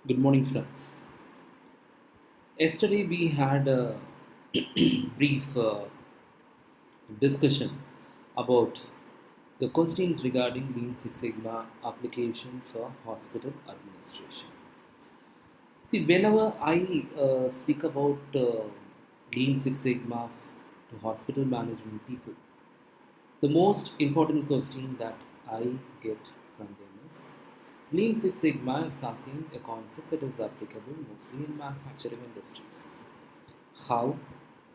Good morning, friends. Yesterday we had a brief discussion about the questions regarding Lean Six Sigma application for hospital administration. See, whenever I speak about Lean Six Sigma to hospital management people, the most important question that I get from them is Lean Six Sigma is something, a concept that is applicable mostly in manufacturing industries. How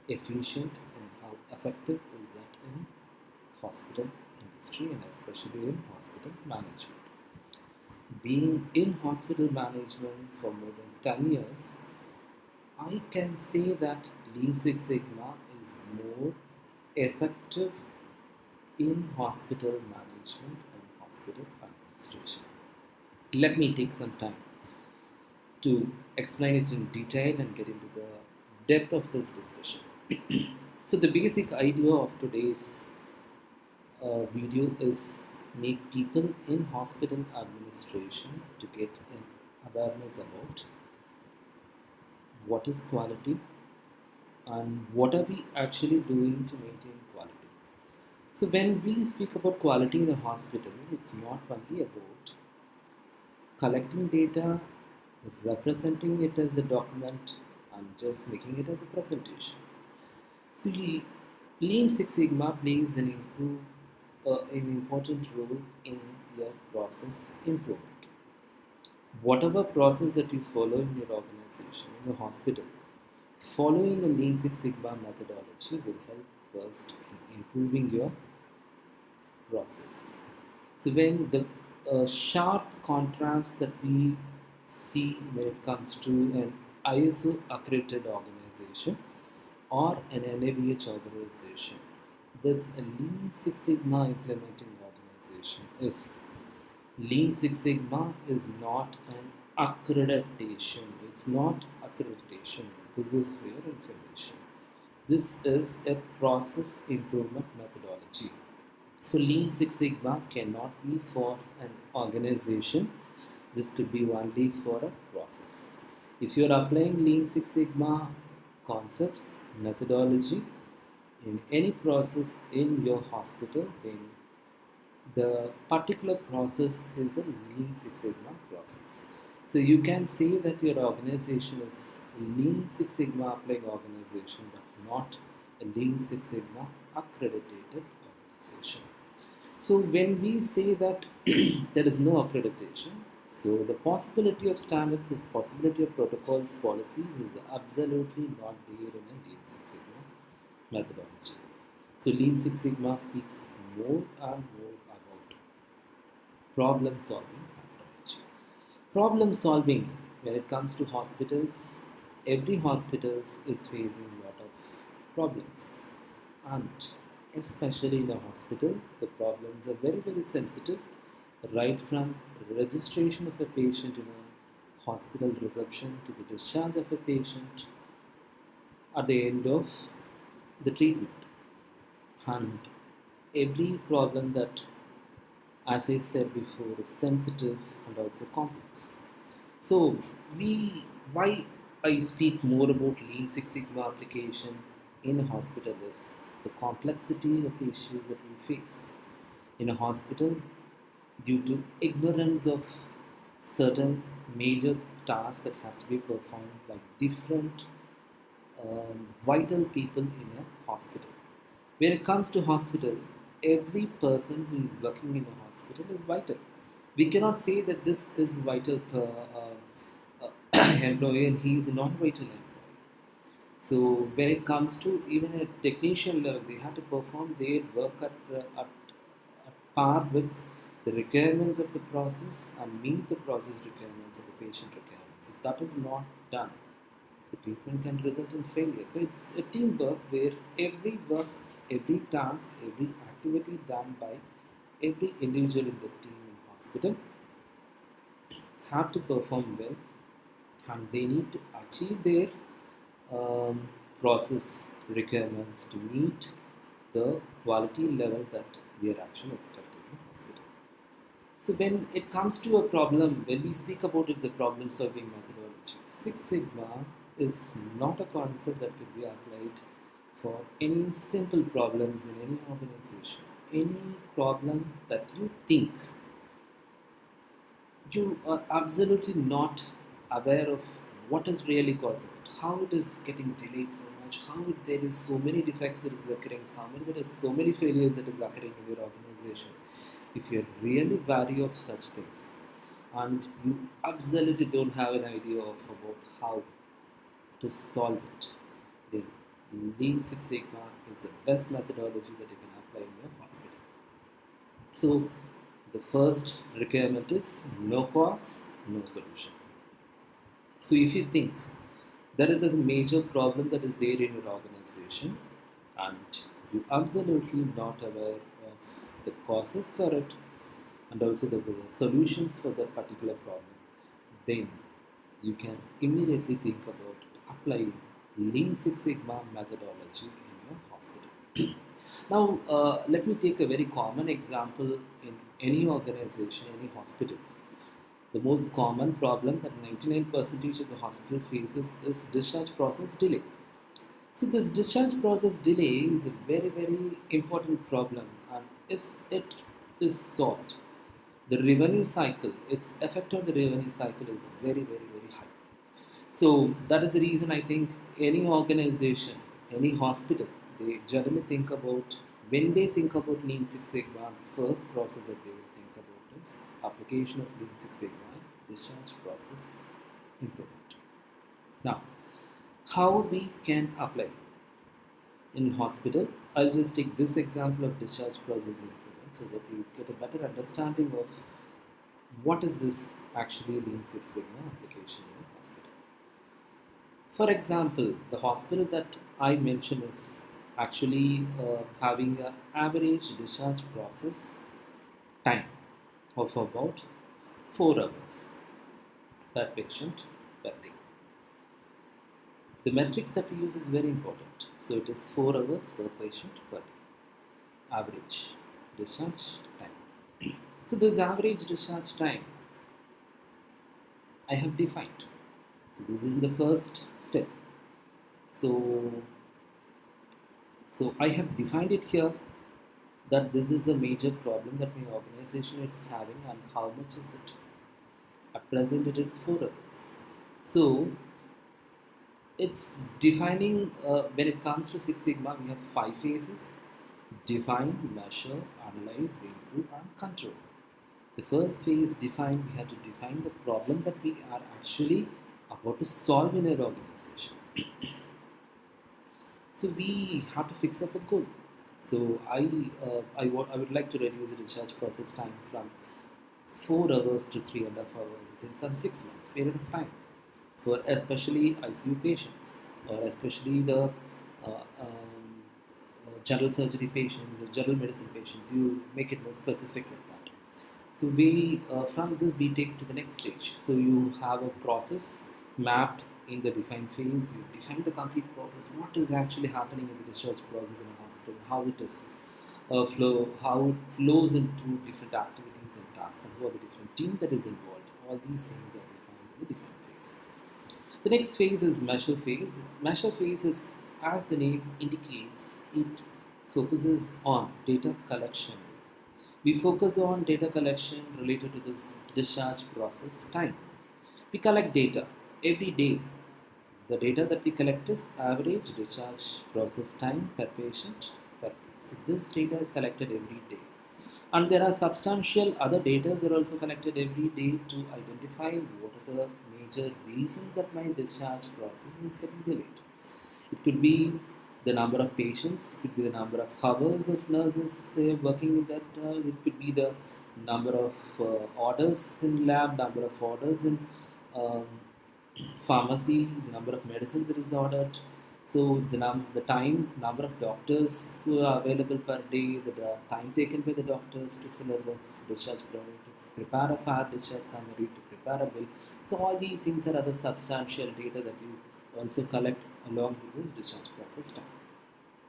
efficient and how effective is that in hospital industry and especially in hospital management? Being in hospital management for more than 10 years, I can say that Lean Six Sigma is more effective in hospital management and hospital administration. Let me take some time to explain it in detail and get into the depth of this discussion. So, the basic idea of today's video is make people in hospital administration to get an awareness about what is quality and what are we actually doing to maintain quality. So, when we speak about quality in a hospital, it's not only about collecting data, representing it as a document, and just making it as a presentation. See, Lean Six Sigma plays an important role in your process improvement. Whatever process that you follow in your organization, in your hospital, following a Lean Six Sigma methodology will help first in improving your process. So when the sharp contrast that we see when it comes to an ISO accredited organization or an NABH organization with a Lean Six Sigma implementing organization is Lean Six Sigma is not an accreditation. It's not accreditation. This is for your information. This is a process improvement methodology. So Lean Six Sigma cannot be for an organization. This could be only for a process. If you're applying Lean Six Sigma concepts, methodology in any process in your hospital, then the particular process is a Lean Six Sigma process. So you can say that your organization is a Lean Six Sigma applying organization, but not a Lean Six Sigma accredited organization. So when we say that there is no accreditation, so the possibility of standards is possibility of protocols, policies is absolutely not there in a Lean Six Sigma methodology. So Lean Six Sigma speaks more and more about problem solving methodology. Problem solving when it comes to hospitals, every hospital is facing a lot of problems, and especially in a hospital, the problems are very sensitive, right from registration of a patient in a hospital reception to the discharge of a patient at the end of the treatment. And every problem that, as I said before, is sensitive and also complex. So we why I speak more about Lean Six Sigma application in a hospital is the complexity of the issues that we face in a hospital due to ignorance of certain major tasks that has to be performed by different vital people in a hospital. When it comes to hospital, every person who is working in a hospital is vital. We cannot say that this is vital employee and he is a non-vital employee. So when it comes to even a technician level, they have to perform their work at par with the requirements of the process and meet the process requirements of the patient requirements. If that is not done, the treatment can result in failure. So it's a teamwork where every work, every task, every activity done by every individual in the team in hospital have to perform well, and they need to achieve their process requirements to meet the quality level that we are actually expecting in hospital. So when it comes to a problem, when we speak about it's a problem solving methodology, Six Sigma is not a concept that could be applied for any simple problems in any organization. Any problem that you think you are absolutely not aware of what is really causing it, how it is getting delayed so much, how there is so many defects that is occurring, how many there is so many failures that is occurring in your organization. If you're really wary of such things and you absolutely don't have an idea of about how to solve it, then Lean Six Sigma is the best methodology that you can apply in your hospital. So the first requirement is no cause, no solution. So if you think there is a major problem that is there in your organization and you absolutely not aware of the causes for it and also the solutions for that particular problem, then you can immediately think about applying Lean Six Sigma methodology in your hospital. Now, let me take a very common example in any organization, any hospital. The most common problem that 99% of the hospital faces is discharge process delay. So this discharge process delay is a very, very important problem, and if it is solved, the revenue cycle, its effect on the revenue cycle is very, very, very high. So that is the reason I think any organization, any hospital, they generally think about, when they think about Lean Six Sigma, the first process that they will think about is application of Lean Six Sigma, discharge process improvement. Now, how we can apply in hospital? I'll just take this example of discharge process improvement so that you get a better understanding of what is this actually Lean Six Sigma application in a hospital. For example, the hospital that I mentioned is actually having an average discharge process time of about 4 hours per patient per day. The metrics that we use is very important. So it is 4 hours per patient per day. Average discharge time. So this average discharge time I have defined. So this is the first step. So I have defined it here that this is the major problem that my organization is having and how much is it. At present it is 4 hours. So it's defining, when it comes to Six Sigma, we have 5 phases: define, measure, analyze, improve, and control. The first phase, define, we have to define the problem that we are actually about to solve in our organization. So we have to fix up a goal. So I would like to reduce the discharge process time from 4 hours to 3.5 hours within some 6 months period of time, for especially ICU patients or especially the general surgery patients or general medicine patients. You make it more specific like that. So we from this we take to the next stage. So you have a process mapped in the define phase. You define the complete process. What is actually happening in the discharge process in a hospital? How it is how it flows into different activities and tasks, and who are the different team that is involved. All these things are defined in the define phase. The next phase is measure phase. Measure phase is, as the name indicates, it focuses on data collection. We focus on data collection related to this discharge process time. We collect data every day. The data that we collect is average discharge process time per patient per day. So this data is collected every day. And there are substantial other data that are also collected every day to identify what are the major reasons that my discharge process is getting delayed. It could be the number of patients, it could be the number of hours of nurses working in that, it could be the number of orders in lab, number of orders in um, pharmacy, the number of medicines that is ordered. So the time, number of doctors who are available per day, the time taken by the doctors to fill a discharge plan, to prepare a fire discharge summary, to prepare a bill. So all these things are other substantial data that you also collect along with this discharge process time.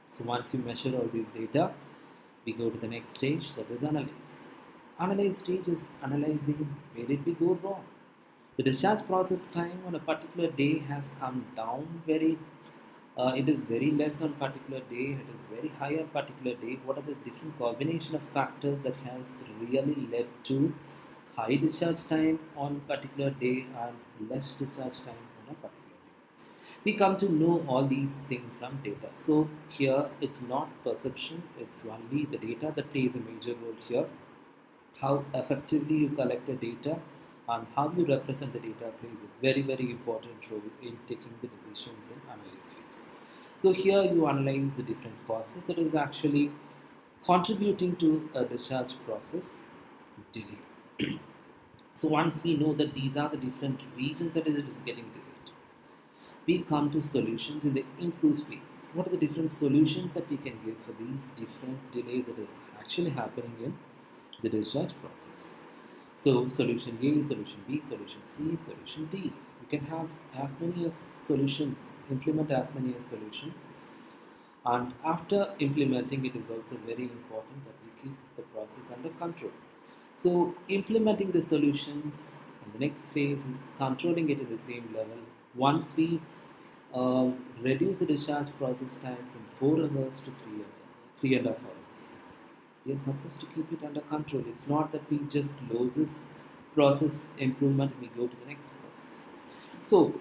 So once you measure all these data, we go to the next stage, that is analyze. Analyze stage is analyzing where did we go wrong. The discharge process time on a particular day has come down very. It is very less on particular day. It is very high on particular day. What are the different combination of factors that has really led to high discharge time on particular day and less discharge time on a particular day? We come to know all these things from data. So here it's not perception, it's only the data that plays a major role here. How effectively you collect the data and how you represent the data plays a very, very important role in taking the decisions in analysis phase. So here you analyze the different causes that is actually contributing to a discharge process delay. So once we know that these are the different reasons that it is getting delayed, we come to solutions in the improved phase. What are the different solutions that we can give for these different delays that is actually happening in the discharge process? So solution A, solution B, solution C, solution D. You can have as many as solutions, implement as many as solutions. And after implementing, it is also very important that we keep the process under control. So implementing the solutions, and the next phase is controlling it in the same level. Once we reduce the discharge process time from 4 hours to 3.5 hours, we are supposed to keep it under control. It's not that we just lose this process improvement and we go to the next process. So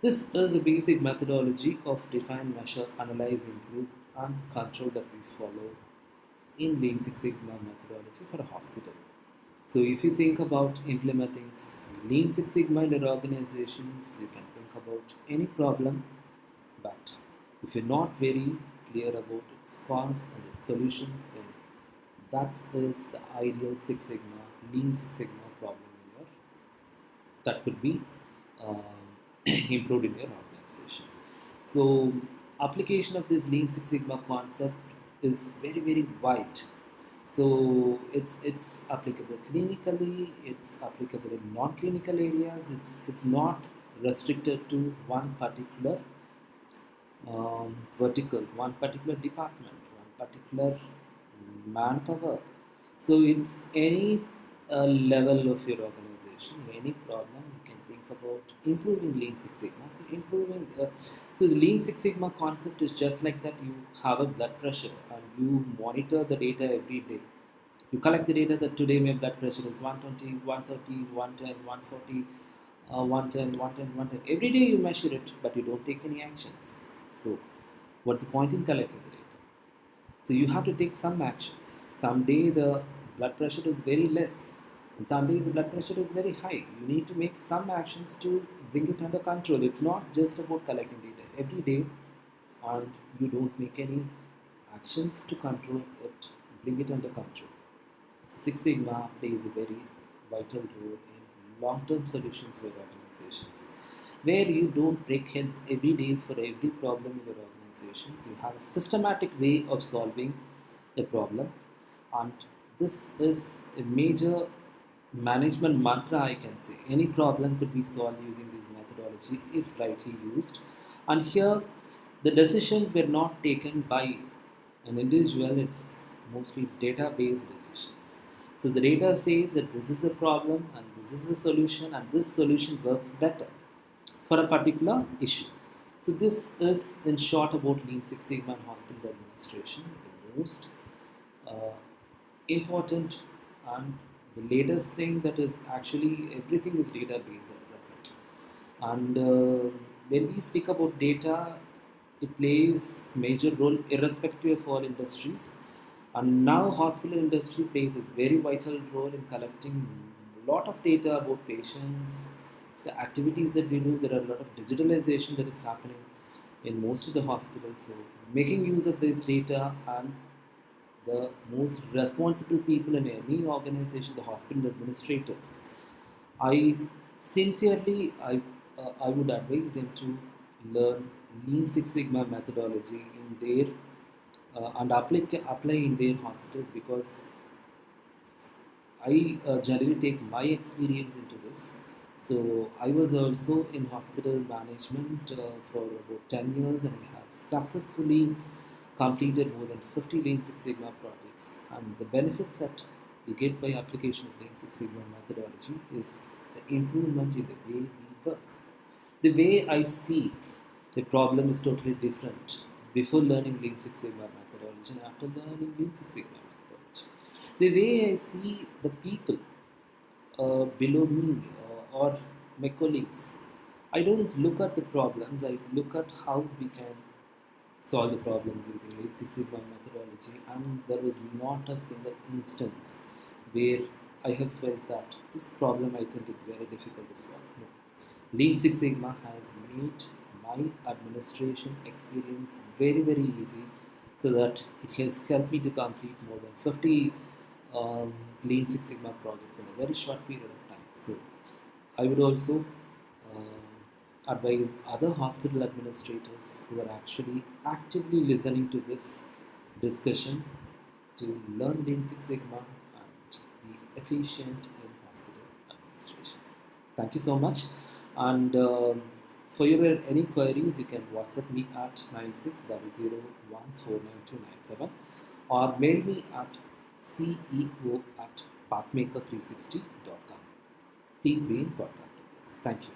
this is a basic methodology of define, measure, analyze, improve, and control that we follow in Lean Six Sigma methodology for a hospital. So if you think about implementing Lean Six Sigma in your organizations, you can think about any problem, but if you're not very clear about its cause and its solutions, then that is the ideal Six Sigma, Lean Six Sigma problem in your that could be improved in your organization. So application of this Lean Six Sigma concept is very, very wide. So it's applicable clinically, it's applicable in non-clinical areas. It's not restricted to one particular vertical, one particular department, one particular manpower. So it's any level of your organization, any problem you can think about improving Lean Six Sigma. So improving, so the Lean Six Sigma concept is just like that. You have a blood pressure and you monitor the data every day. You collect the data that today my blood pressure is 120, 130, 110, 140, 110, 110, 110. Every day you measure it, but you don't take any actions. So what's the point in collecting the data? So you have to take some actions. Some day the blood pressure is very less, and some days the blood pressure is very high. You need to make some actions to bring it under control. It's not just about collecting data every day, and you don't make any actions to control it, bring it under control. So Six Sigma plays a very vital role in long-term solutions for organizations, where you don't break heads every day for every problem in your organizations. You have a systematic way of solving a problem, and this is a major management mantra, I can say. Any problem could be solved using this methodology if rightly used. And here, the decisions were not taken by an individual, it's mostly data-based decisions. So the data says that this is the problem and this is the solution, and this solution works better for a particular issue. So this is in short about Lean Six Sigma and hospital administration, the most uh, important and the latest thing that is actually everything is database at present. And when we speak about data, it plays major role irrespective of all industries. And now hospital industry plays a very vital role in collecting a lot of data about patients, the activities that they do. There are a lot of digitalization that is happening in most of the hospitals. So making use of this data, and the most responsible people in any organization, the hospital administrators, I sincerely, I would advise them to learn Lean Six Sigma methodology in their and apply in their hospitals, because I generally take my experience into this. So I was also in hospital management for about 10 years, and I have successfully completed more than 50 Lean Six Sigma projects. And the benefits that we get by application of Lean Six Sigma methodology is the improvement in the way we work. The way I see the problem is totally different before learning Lean Six Sigma methodology and after learning Lean Six Sigma methodology. The way I see the people below me or my colleagues, I don't look at the problems, I look at how we can solve the problems using Lean Six Sigma methodology, and there was not a single instance where I have felt that this problem I think it's very difficult to solve. No. Lean Six Sigma has made my administration experience very easy, so that it has helped me to complete more than 50 Lean Six Sigma projects in a very short period of time. So I would also advise other hospital administrators who are actually actively listening to this discussion to learn Lean Six Sigma and be efficient in hospital administration. Thank you so much. And for your any queries, you can WhatsApp me at 9600149297 or mail me at ceo@pathmaker360.com. Please be in contact with us. Thank you.